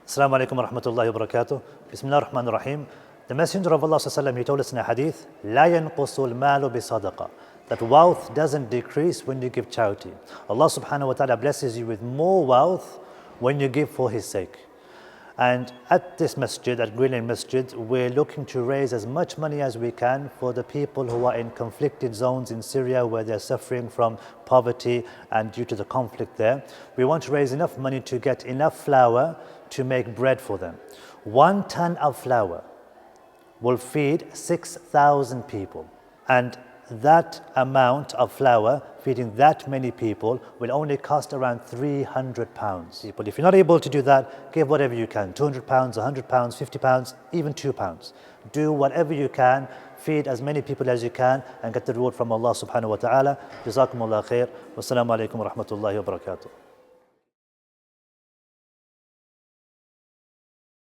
Assalamu alaikum wa rahmatullahi wa barakatuh. Bismillah ar-Rahman ar-Rahim. The Messenger of Allah sallallahu he told us in a hadith, لا ينقص المال بصدقة, that wealth doesn't decrease when you give charity. Allah subhanahu wa ta'ala blesses you with more wealth when you give for His sake. And at this masjid, at Green Lane Masjid, we're looking to raise as much money as we can for the people who are in conflicted zones in Syria where they're suffering from poverty and due to the conflict there. We want to raise enough money to get enough flour to make bread for them. 1 ton of flour will feed 6,000 people. And that amount of flour feeding that many people will only cost around £300. But if you're not able to do that, give whatever you can, £200, £100, £50, even £2. Do whatever you can, feed as many people as you can and get the reward from Allah subhanahu wa ta'ala. Jazakumullah khair. Wassalamu alaikum wa rahmatullahi wa barakatuh.